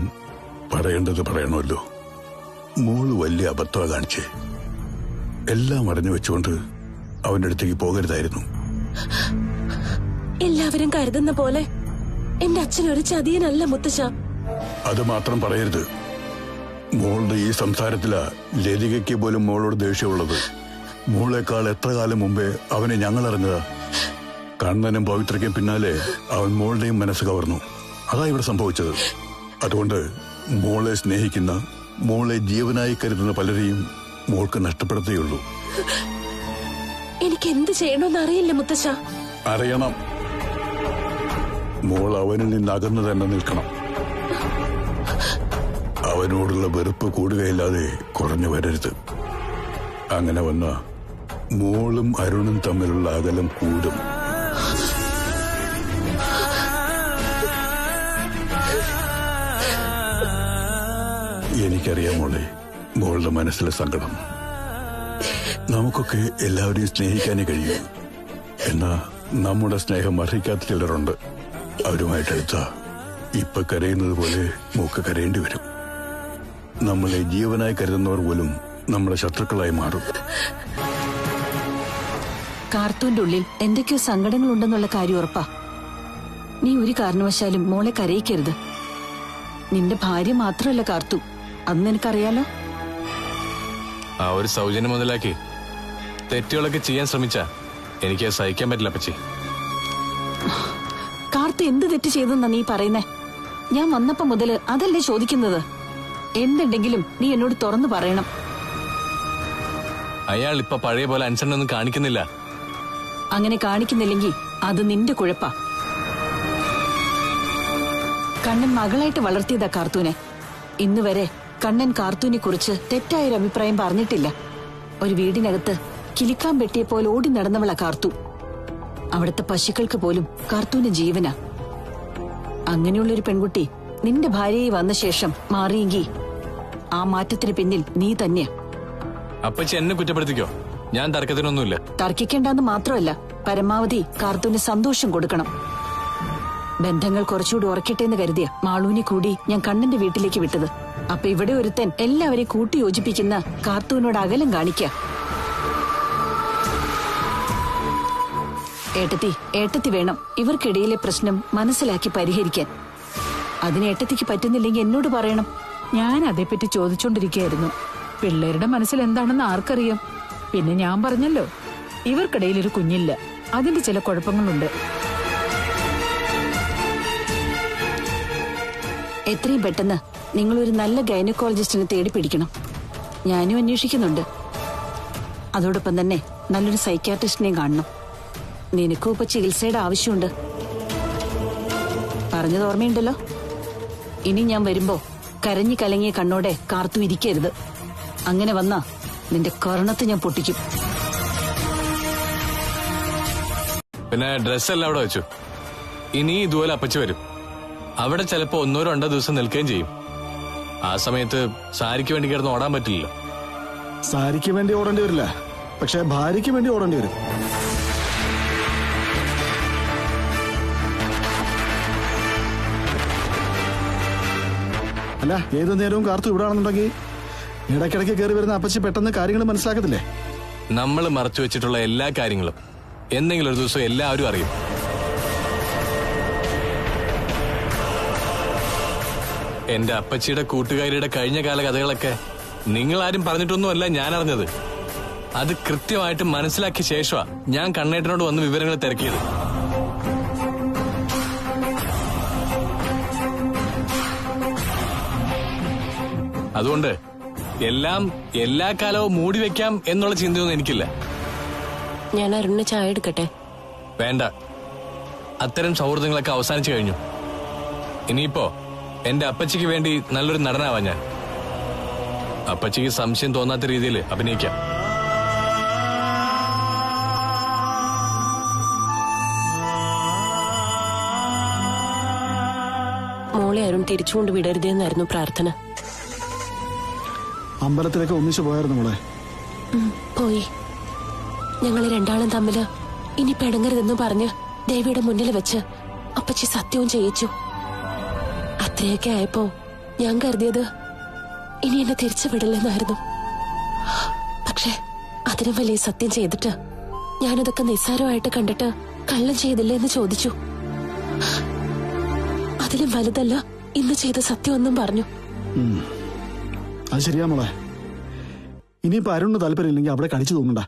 പറയേണ്ടത് പറയണമല്ലോ. മോള് വലിയ അബദ്ധമാണ് കാണിച്ചേ. എല്ലാം അറിഞ്ഞു വെച്ചുകൊണ്ട് അവന്റെ അടുത്തേക്ക് പോകരുതായിരുന്നു.
എല്ലാവരും കരുതുന്ന പോലെ എന്റെ അച്ഛൻ ഒരു ചതിയനല്ല മുത്തശ്ശ.
അത് മാത്രം പറയരുത്. മോളുടെ ഈ സംസാരത്തിലാ ലതികയ്ക്ക് പോലും മോളോട് ദേഷ്യമുള്ളത്. മോളെക്കാൾ എത്ര കാലം മുമ്പേ അവനെ ഞങ്ങൾ അറിഞ്ഞതാ. കണ്ണനും പവിത്രയ്ക്കും പിന്നാലെ അവൻ മോളുടെയും മനസ്സ് കവർന്നു. അതാ ഇവിടെ സംഭവിച്ചത്. അതുകൊണ്ട് മോളെ സ്നേഹിക്കുന്ന, മോളെ ജീവനായി കരുതുന്ന പലരെയും മോൾക്ക് നഷ്ടപ്പെടുത്തേയുള്ളൂ.
എനിക്ക് എന്ത് ചെയ്യണമെന്ന് അറിയില്ല മുത്തശ്ശ.
അറിയണം. മോൾ അവനിൽ നിന്ന് അകന്നു തന്നെ നിൽക്കണം. അവനോടുള്ള വെറുപ്പ് കൂടുകയില്ലാതെ കുറഞ്ഞു വരരുത്. അങ്ങനെ വന്ന മോളും അരുണും തമ്മിലുള്ള അകലം കൂടും. എനിക്കറിയാം മോളെ, മോളുടെ മനസ്സിലെ സങ്കടം. നമുക്കൊക്കെ എല്ലാവരെയും സ്നേഹിക്കാനേ കഴിയൂ. എന്നാ നമ്മുടെ സ്നേഹം അർഹിക്കാത്ത ചിലരുണ്ട്. അവരുമായിട്ടെടുത്ത ഇപ്പൊ കരയുന്നത് പോലെ മൂക്ക് കരയേണ്ടി വരും. നമ്മളെ ജീവനായി കരുതുന്നവർ പോലും നമ്മുടെ ശത്രുക്കളായി മാറും.
കാർത്തൂന്റെ ഉള്ളിൽ എന്തൊക്കെയോ സങ്കടങ്ങളുണ്ടെന്നുള്ള കാര്യം ഉറപ്പാ. നീ ഒരു കാരണവശാലും മോളെ കരയിക്കരുത്. നിന്റെ ഭാര്യ മാത്രമല്ല കാർത്തു, അത് നിനക്കറിയാലോ.
ആ ഒരു സൗജന്യം മുതലാക്കി തെറ്റുകളൊക്കെ ചെയ്യാൻ ശ്രമിച്ച എനിക്ക് സഹിക്കാൻ പറ്റില്ല അപ്പച്ചി.
കാർത്തു എന്ത് തെറ്റ് ചെയ്തെന്നാ നീ പറയുന്നേ? ഞാൻ വന്നപ്പോ മുതല് അതല്ലേ ചോദിക്കുന്നത്. എന്തുണ്ടെങ്കിലും നീ എന്നോട് തുറന്നു പറയണം.
അയാൾ ഇപ്പൊ പഴയ പോലെ അനുസരണൊന്നും കാണിക്കുന്നില്ല.
അങ്ങനെ കാണിക്കുന്നില്ലെങ്കിൽ അത് നിന്റെ കുഴപ്പാ. കണ്ണൻ മകളായിട്ട് വളർത്തിയതാ കാർത്തൂനെ. ഇന്ന് വരെ കണ്ണൻ കാർത്തൂനെ കുറിച്ച് തെറ്റായൊരു അഭിപ്രായം പറഞ്ഞിട്ടില്ല. ഒരു വീടിനകത്ത് കിലിക്കാൻ പെട്ടിയെ പോലെ ഓടി നടന്നവളാ കാർത്തു. അവിടുത്തെ പശുക്കൾക്ക് പോലും കാർത്തൂന് ജീവനാ. അങ്ങനെയുള്ളൊരു പെൺകുട്ടി നിന്റെ ഭാര്യയെ വന്ന ശേഷം മാറിയെങ്കിൽ ആ മാറ്റത്തിന് പിന്നിൽ നീ തന്നെയാ.
അപ്പച്ചി എന്നെ കുറ്റപ്പെടുത്തിക്കോ, ഞാൻ തർക്കത്തിനൊന്നുമില്ല.
തർക്കിക്കേണ്ടെന്ന് മാത്രമല്ല, പരമാവധി കാർത്തൂന് സന്തോഷം കൊടുക്കണം. ബന്ധങ്ങൾ കുറച്ചുകൂടി ഉറക്കട്ടെ എന്ന് കരുതിയ മാളൂനെ കൂടി ഞാൻ കണ്ണന്റെ വീട്ടിലേക്ക് വിട്ടത്. അപ്പൊ ഇവിടെ ഒരുത്തൻ എല്ലാവരെയും കൂട്ടി യോജിപ്പിക്കുന്ന കാർത്തൂനോട് അകലം കാണിക്ക. ഏട്ടത്തി വേണം ഇവർക്കിടയിലെ പ്രശ്നം മനസ്സിലാക്കി പരിഹരിക്കാൻ. അതിന് ഏട്ടത്തിക്ക് പറ്റുന്നില്ലെങ്കിൽ എന്നോട് പറയണം.
ഞാൻ അതേപ്പറ്റി ചോദിച്ചോണ്ടിരിക്കുകയായിരുന്നു. പിള്ളേരുടെ മനസ്സിൽ എന്താണെന്ന് ആർക്കറിയാം. പിന്നെ ഞാൻ പറഞ്ഞല്ലോ, ഇവർക്കിടയിൽ ഒരു കുഞ്ഞില്ല, അതിന്റെ ചില കുഴപ്പങ്ങളുണ്ട്.
എത്രയും പെട്ടെന്ന് നിങ്ങളൊരു നല്ല ഗൈനക്കോളജിസ്റ്റിനെ തേടി പിടിക്കണം. ഞാനും അന്വേഷിക്കുന്നുണ്ട്. അതോടൊപ്പം തന്നെ നല്ലൊരു സൈക്യാട്രിസ്റ്റിനെയും കാണണം. നിനക്കും ഇപ്പൊ ചികിത്സയുടെ ആവശ്യമുണ്ട്. പറഞ്ഞത് ഓർമ്മയുണ്ടല്ലോ. ഇനി ഞാൻ വരുമ്പോ കരഞ്ഞു കലങ്ങിയ കണ്ണോടെ കാർത്തു ഇരിക്കരുത്. അങ്ങനെ വന്നാ നിന്റെ കർണത്ത് ഞാൻ പൊട്ടിക്കും.
പിന്നെ ഡ്രസ്സെല്ലാം അവിടെ വെച്ചു. ഇനി ഇതുപോലെ അപ്പച്ചി വരും. അവിടെ ചിലപ്പോ 1-2 ദിവസം നിൽക്കുകയും ചെയ്യും. ആ സമയത്ത് സാരിക്ക് വേണ്ടി കിടന്ന് ഓടാൻ പറ്റില്ലല്ലോ.
സാരിക്ക് വേണ്ടി ഓടേണ്ടി വരില്ല, പക്ഷെ ഭാര്യയ്ക്ക് വേണ്ടി ഓടേണ്ടി വരും. അല്ല, ഏത് നേരവും കാർത്തു ഇവിടെ ആണെന്നുണ്ടെങ്കിൽ ഇടയ്ക്കിടയ്ക്ക് കയറി വരുന്ന അപ്പച്ചി പെട്ടെന്ന് കാര്യങ്ങൾ മനസ്സിലാക്കത്തില്ലേ?
നമ്മൾ മറച്ചു വെച്ചിട്ടുള്ള എല്ലാ കാര്യങ്ങളും എന്തെങ്കിലും ഒരു ദിവസം എല്ലാവരും അറിയും. എന്റെ അപ്പച്ചിയുടെ കൂട്ടുകാരിയുടെ കഴിഞ്ഞ കാല കഥകളൊക്കെ നിങ്ങളാരും പറഞ്ഞിട്ടൊന്നുമല്ല ഞാൻ അറിഞ്ഞത്. അത് കൃത്യമായിട്ട് മനസ്സിലാക്കിയ ശേഷമാ ഞാൻ കണ്ണേട്ടനോട് വന്ന് വിവരങ്ങൾ തിരക്കിയത്. അതുകൊണ്ട് എല്ലാം എല്ലാ കാലവും മൂടി വെക്കാം എന്നുള്ള ചിന്തയൊന്നും എനിക്കില്ല.
ഞാൻ അരുണിന് ചായ എടുക്കട്ടെ?
വേണ്ട, അത്തരം സൗഹൃദങ്ങളൊക്കെ അവസാനിച്ചു കഴിഞ്ഞു. ഇനിയിപ്പോ എന്റെ അപ്പച്ചിക്ക് വേണ്ടി നല്ലൊരു നടനാവാൻ ഞാൻ. അപ്പച്ചിക്ക് സംശയം തോന്നാത്ത രീതിയിൽ അഭിനയിക്കാം.
മോളെ അരുൺ തിരിച്ചുകൊണ്ട് വിടരുതെന്നായിരുന്നു പ്രാർത്ഥന.
അമ്പലത്തിലേക്ക് ഒന്നിച്ചു പോയായിരുന്നു മോളെ?
പോയി. ഞങ്ങള് രണ്ടാളും തമ്മില് ഇനി പെടങ്ങരുതെന്ന് പറഞ്ഞ് ദേവിയുടെ മുന്നിൽ വെച്ച് അപ്പച്ചി സത്യവും ചെയ്യിച്ചു. അത്രയൊക്കെ ആയപ്പോ ഞാൻ കരുതിയത് ഇനി എന്നെ തിരിച്ചു വിടില്ലെന്നായിരുന്നു. പക്ഷെ അതിനും വലിയ സത്യം ചെയ്തിട്ട് ഞാനതൊക്കെ നിസ്സാരമായിട്ട് കണ്ടിട്ട് കള്ളം ചെയ്തില്ലേ എന്ന് ചോദിച്ചു. അതിലും വലുതല്ല ഇന്ന് ചെയ്ത സത്യമൊന്നും പറഞ്ഞു.
അത് ശരിയാ മോളെ. ഇനിയിപ്പോ അരുണിന് താല്പര്യമില്ലെങ്കിൽ അവിടെ കടിച്ചു തോന്നണ്ട.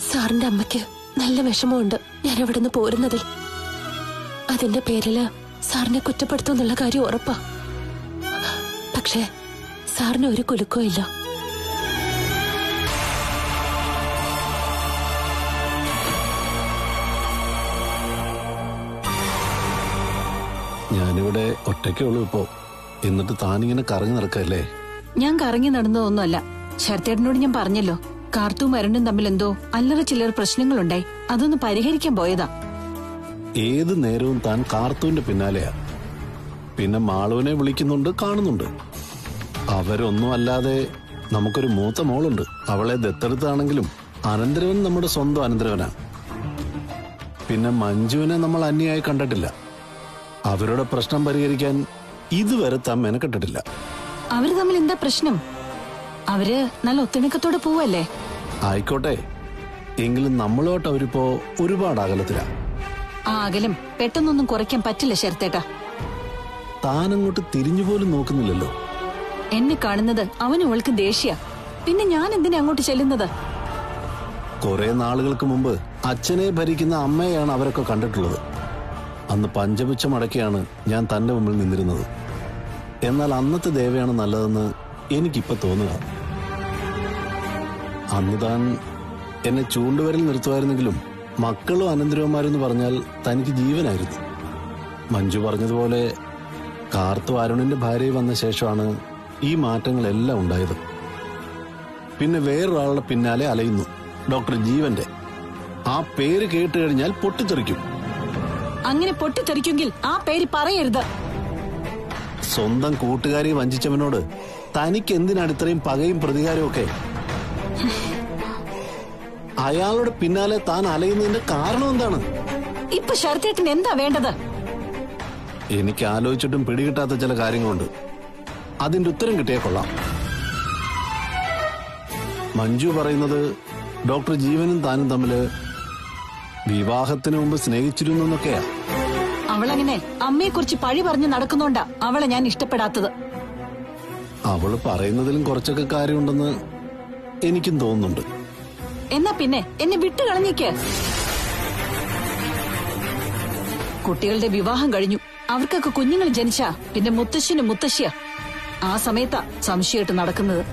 സാറിന്റെ അമ്മയ്ക്ക് നല്ല വിഷമമുണ്ട് ഞാൻ അവിടെ നിന്ന് പോരുന്നതിൽ. അതിന്റെ പേരില് സാറിനെ കുറ്റപ്പെടുത്തുന്നുള്ള കാര്യം ഉറപ്പാ. പക്ഷേ സാറിന് ഒരു കുലുക്കവും ഇല്ല.
ഞാനിവിടെ ഒറ്റയ്ക്കുള്ളൂ ഇപ്പോ. എന്നിട്ട് താനിങ്ങനെ കറങ്ങി നടക്കല്ലേ?
ഞാൻ കറങ്ങി നടന്നതൊന്നുമല്ല. ശരത്തേട്ടനോട് ഞാൻ പറഞ്ഞല്ലോ, കാർത്തും അരുണും തമ്മിൽ എന്തോ അല്ലറ ചില്ലറ പ്രശ്നങ്ങളുണ്ടായി. അതൊന്ന് പരിഹരിക്കാൻ പോയതാ.
ഏത് നേരവും താൻ കാർത്തുവിന്റെ പിന്നാലെയാ. പിന്നെ മാളുവിനെ വിളിക്കുന്നുണ്ട്, കാണുന്നുണ്ട്. അവരൊന്നും അല്ലാതെ നമുക്കൊരു മൂത്ത മോളുണ്ട്. അവളെ ദത്തെടുത്താണെങ്കിലും അനന്തരവൻ നമ്മുടെ സ്വന്തം അനന്തരവനാ. പിന്നെ മഞ്ജുവിനെ നമ്മൾ അന്യായി കണ്ടിട്ടില്ല. അവരുടെ പ്രശ്നം പരിഹരിക്കാൻ ഇതുവരെ താൻ മെനക്കെട്ടിട്ടില്ല.
അവര് തമ്മിൽ എന്താ പ്രശ്നം? അവര് നല്ല ഒത്തിണക്കത്തോടെ പോവല്ലേ?
ആയിക്കോട്ടെ, എങ്കിലും നമ്മളോട്ട് അവരിപ്പോ ഒരുപാട് അകലത്തിലാ.
ആ അകലം പെട്ടെന്നൊന്നും കുറയ്ക്കാൻ പറ്റില്ല ശരത്തേട്ടാ.
താനങ്ങോട്ട് തിരിഞ്ഞു പോലും നോക്കുന്നില്ലല്ലോ.
എന്നെ കാണുന്നത് അവനും അവൾക്ക് ദേഷ്യ. പിന്നെ ഞാൻ എന്തിനാ അങ്ങോട്ട് ചെല്ലുന്നത്?
കുറെ നാളുകൾക്ക് മുമ്പ് അച്ഛനെ ഭരിക്കുന്ന അമ്മയെയാണ് അവരൊക്കെ കണ്ടിട്ടുള്ളത്. അന്ന് പഞ്ചപുച്ഛം അടക്കിയാണ് ഞാൻ തന്റെ മുമ്പിൽ നിന്നിരുന്നത്. എന്നാൽ അന്നത്തെ ദേവയാണ് നല്ലതെന്ന് എനിക്കിപ്പോ തോന്നുക. അന്ന് താൻ എന്നെ ചൂണ്ടുവരൽ നിർത്തുമായിരുന്നെങ്കിലും മക്കളും അനന്തരവന്മാരെന്ന് പറഞ്ഞാൽ തനിക്ക് ജീവനായിരുന്നു. മഞ്ജു പറഞ്ഞതുപോലെ കാർത്തു അരുണിന്റെ ഭാര്യ വന്ന ശേഷമാണ് ഈ മാറ്റങ്ങളെല്ലാം ഉണ്ടായത്. പിന്നെ വേറൊരാളുടെ പിന്നാലെ അലയുന്നു, ഡോക്ടർ ജീവന്റെ. ആ പേര് കേട്ട് കഴിഞ്ഞാൽ പൊട്ടിത്തെറിക്കും.
അങ്ങനെ പൊട്ടിത്തെറിക്കുമെങ്കിൽ ആ പേര് പറയരുത്.
സ്വന്തം കൂട്ടുകാരെ വഞ്ചിച്ചവനോട് തനിക്ക് എന്തിനാണ് ഇത്രയും പകയും പ്രതികാരവും ഒക്കെ? അയാളുടെ പിന്നാലെ താൻ അലയുന്നതിന്റെ കാരണം എന്താണ്?
ഇപ്പൊ ശരത്തേട്ടന് എന്താ വേണ്ടത്?
എനിക്ക് ആലോചിച്ചിട്ടും പിടികിട്ടാത്ത ചില കാര്യങ്ങളുണ്ട്. അതിന്റെ ഉത്തരം കിട്ടിയാൽ കൊള്ളാം. മഞ്ജു പറയുന്നത് ഡോക്ടർ ജീവനും താനും തമ്മില് വിവാഹത്തിന് മുമ്പ് സ്നേഹിച്ചിരുന്നു എന്നൊക്കെയാ.
അവളങ്ങനെ അമ്മയെ കുറിച്ച് പഴി പറഞ്ഞ് നടക്കുന്നോണ്ടാ അവളെ ഞാൻ ഇഷ്ടപ്പെടാത്തത്.
അവള് പറയുന്നതിലും കുറച്ചൊക്കെ കാര്യമുണ്ടെന്ന് എനിക്കും തോന്നുന്നുണ്ട്.
എന്നാ പിന്നെ എന്നെ വിട്ടു കളഞ്ഞേക്ക്. കുട്ടികളുടെ വിവാഹം കഴിഞ്ഞു. അവർക്കൊക്കെ കുഞ്ഞുങ്ങൾ ജനിച്ചാ പിന്നെ മുത്തശ്ശിനും മുത്തശ്ശിയാ. ആ സമയത്താ സംശയമായിട്ട് നടക്കുന്നത്.